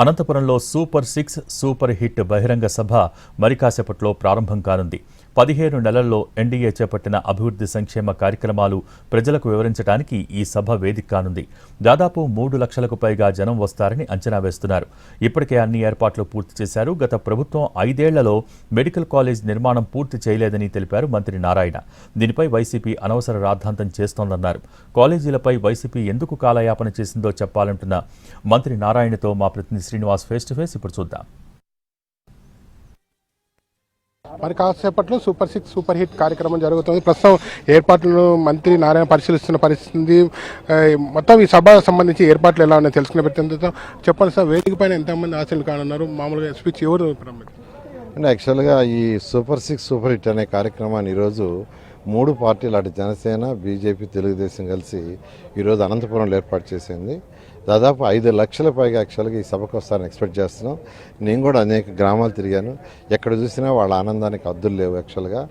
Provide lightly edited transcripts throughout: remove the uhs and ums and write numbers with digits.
అనంతపురంలో super 6 super hit బహిరంగ సభ మరి కాసేపట్లో ప్రారంభం కానుంది. 15 నెలల్లో ఎన్డీఏ చేపట్టిన అభివృద్ధి సంక్షేమ కార్యక్రమాలు ప్రజలకు వివరించడానికి ఈ సభ వేదిక కానుంది. దాదాపు 3 లక్షలకు పైగా జనం వస్తారని అంచనా వేస్తున్నారు. ఇప్పటికే అన్ని ఏర్పాట్లు పూర్తి చేశారు. గత ప్రభుత్వం 5 ఏళ్లలో మెడికల్ కాలేజ్ నిర్మాణం పూర్తి చేయలేదని తెలిపారు మంత్రి నారాయణ. దీనిపై వైసీపీ అనవసర రాద్ధాంతం చేస్తోందన్నారు. కాలేజీలపై వైసీపీ ఎందుకు కాలయాపన చేసిందో చెప్పాలంటున్న మంత్రి నారాయణతో మా ప్రతినిధి శ్రీనివాస్ ఫేస్ టు ఫేస్ ఇప్పుడు చూద్దాం. మరి కాసేపట్లో సూపర్ 6 సూపర్ హిట్ కార్యక్రమం జరుగుతుంది. ప్రస్తుతం ఏర్పాట్లను మంత్రి నారాయణ పరిశీలిస్తున్న పరిస్థితి. మొత్తం ఈ సభ సంబంధించి ఏర్పాట్లు ఎలా ఉన్నాయో తెలుసుకునే ప్రయత్నం చెప్పండి సార్. వేదిక పైన ఎంతమంది ఆశలు కానున్నారు? మామూలుగా స్పీచ్ ఎవరు? అంటే యాక్చువల్గా ఈ సూపర్ 6 సూపర్ హిట్ అనే కార్యక్రమాన్ని ఈరోజు 3 పార్టీలు అటు జనసేన, బీజేపీ, తెలుగుదేశం కలిసి ఈరోజు అనంతపురంలో ఏర్పాటు చేసింది. దాదాపు 5 లక్షల పైగా యాక్చువల్గా ఈ సభకు వస్తారని ఎక్స్పెక్ట్ చేస్తున్నాం. నేను కూడా అనేక గ్రామాలు తిరిగాను. ఎక్కడ చూసినా వాళ్ళ ఆనందానికి హద్దులు లేవు యాక్చువల్గా.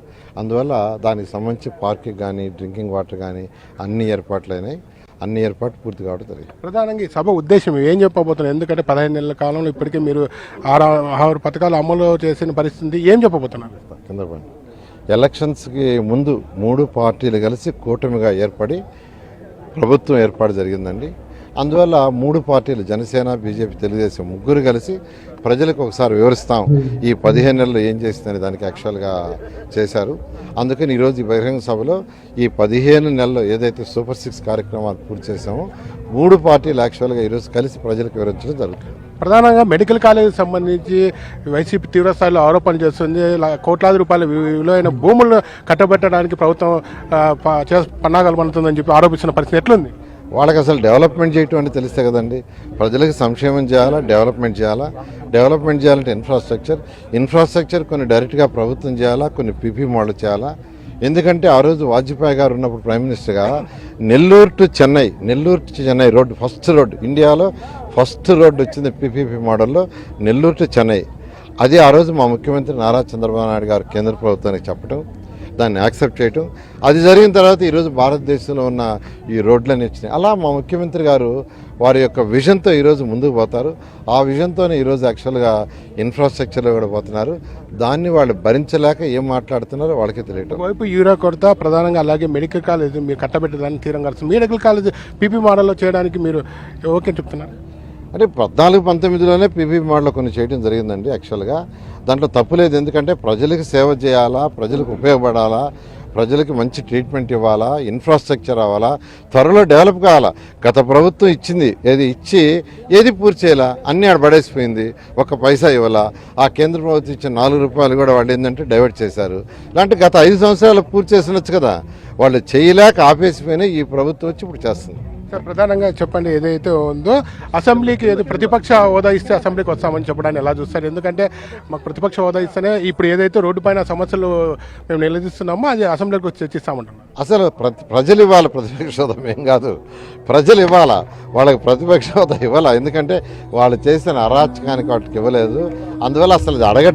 అందువల్ల దానికి సంబంధించి పార్కింగ్ కానీ, డ్రింకింగ్ వాటర్ కానీ అన్ని ఏర్పాట్లు అయినాయి. అన్ని ఏర్పాట్లు పూర్తి కావడం జరిగింది. ప్రధానంగా ఈ సభ ఉద్దేశం ఏం చెప్పబోతున్నారు? ఎందుకంటే 15 నెలల కాలంలో ఇప్పటికే మీరు 6 పథకాలు అమలు చేసిన పరిస్థితి ఏం చెప్పబోతున్నారు? కింద ఎలక్షన్స్కి ముందు 3 పార్టీలు కలిసి కూటమిగా ఏర్పడి ప్రభుత్వం ఏర్పాటు జరిగిందండి. అందువల్ల 3 పార్టీలు జనసేన, బీజేపీ, తెలుగుదేశం ముగ్గురు కలిసి ప్రజలకు ఒకసారి వివరిస్తాం ఈ 15 నెలలు ఏం చేసిందని దానికి యాక్చువల్గా చేశారు. అందుకని ఈరోజు ఈ బహిరంగ సభలో ఈ 15 నెలల్లో ఏదైతే సూపర్ 6 కార్యక్రమాలు పూర్తి చేశామో 3 పార్టీలు యాక్చువల్గా ఈరోజు కలిసి ప్రజలకు వివరించడం జరుగుతుంది. ప్రధానంగా మెడికల్ కాలేజీకి సంబంధించి వైసీపీ తీవ్రస్థాయిలో ఆరోపణలు చేస్తుంది. కోట్లాది రూపాయల విలువైన భూములను కట్టబెట్టడానికి ప్రభుత్వం పన్నాగాలు పడుతుందని చెప్పి ఆరోపిస్తున్న పరిస్థితి ఎట్లుంది? వాళ్ళకి అసలు డెవలప్మెంట్ చేయటం అంటే తెలిస్తే కదండి. ప్రజలకు సంక్షేమం చేయాలా, డెవలప్మెంట్ చేయాలా. డెవలప్మెంట్ చేయాలంటే ఇన్ఫ్రాస్ట్రక్చర్ కొన్ని డైరెక్ట్గా ప్రభుత్వం చేయాలా, కొన్ని పీపీ మోడల్ చేయాలా. ఎందుకంటే ఆ రోజు వాజ్పేయి గారు ఉన్నప్పుడు ప్రైమ్ మినిస్టర్గా Nellore to Chennai road first road, ఇండియాలో ఫస్ట్ రోడ్డు వచ్చింది పీపీపీ మోడల్లో నెల్లూరు టు చెన్నై. అది ఆ రోజు మా ముఖ్యమంత్రి నారా చంద్రబాబు నాయుడు గారు కేంద్ర ప్రభుత్వానికి చెప్పడం, దాన్ని యాక్సెప్ట్ చేయటం. అది జరిగిన తర్వాత ఈరోజు భారతదేశంలో ఉన్న ఈ రోడ్లన్నీ వచ్చినాయి. అలా మా ముఖ్యమంత్రి గారు వారి యొక్క విజన్తో ఈరోజు ముందుకు పోతారు. ఆ విజన్తోనే ఈరోజు యాక్చువల్గా ఇన్ఫ్రాస్ట్రక్చర్లో కూడా పోతున్నారు. దాన్ని వాళ్ళు భరించలేక ఏం మాట్లాడుతున్నారో వాళ్ళకే తెలియటం. వైపు యూరియా కొరత ప్రధానంగా, అలాగే మెడికల్ కాలేజ్ మీరు కట్టబెట్టడానికి తీరంగా మెడికల్ కాలేజ్ పీపీ మోడల్లో చేయడానికి మీరు ఓకే చెప్తున్నారు. అంటే 14-19లోనే పీపీ మోడల్లో కొన్ని చేయడం జరిగిందండి. యాక్చువల్గా దాంట్లో తప్పులేదు. ఎందుకంటే ప్రజలకు సేవ చేయాలా, ప్రజలకు ఉపయోగపడాలా, ప్రజలకు మంచి ట్రీట్మెంట్ ఇవ్వాలా, ఇన్ఫ్రాస్ట్రక్చర్ అవ్వాలా, త్వరలో డెవలప్ కావాలా. గత ప్రభుత్వం ఇచ్చింది ఏది పూర్తి చేయాలా, అన్నీ ఆడ పడేసిపోయింది, ఒక్క పైసా ఇవ్వాలా. ఆ కేంద్ర ప్రభుత్వం ఇచ్చిన 4 రూపాయలు కూడా వాళ్ళు ఏంటంటే డైవర్ట్ చేశారు. ఇలాంటి గత 5 సంవత్సరాలు పూర్తి చేసినచ్చు కదా. వాళ్ళు చేయలేక ఆపేసిపోయినా ఈ ప్రభుత్వం వచ్చి ఇప్పుడు చేస్తుంది. సార్, ప్రధానంగా చెప్పండి, ఏదైతే ఉందో అసెంబ్లీకి ఏదో ప్రతిపక్ష హోదా ఇస్తే అసెంబ్లీకి వస్తామని చెప్పడాన్ని ఎలా చూస్తారు? ఎందుకంటే మాకు ప్రతిపక్ష హోదా ఇస్తేనే ఇప్పుడు ఏదైతే రోడ్డు పైన సమస్యలు మేము నిలదీస్తున్నామో అది అసెంబ్లీకి వచ్చి చర్చిస్తామంటున్నాం. అసలు ప్రజలు ఇవ్వాలి ప్రతిపక్ష హోదా, ఏం కాదు, ప్రజలు ఇవ్వాలా. వాళ్ళకి ప్రతిపక్ష హోదా ఇవ్వాలా. ఎందుకంటే వాళ్ళు చేసిన అరాచకానికి వాటికి ఇవ్వలేదు. అందువల్ల అసలు అడగ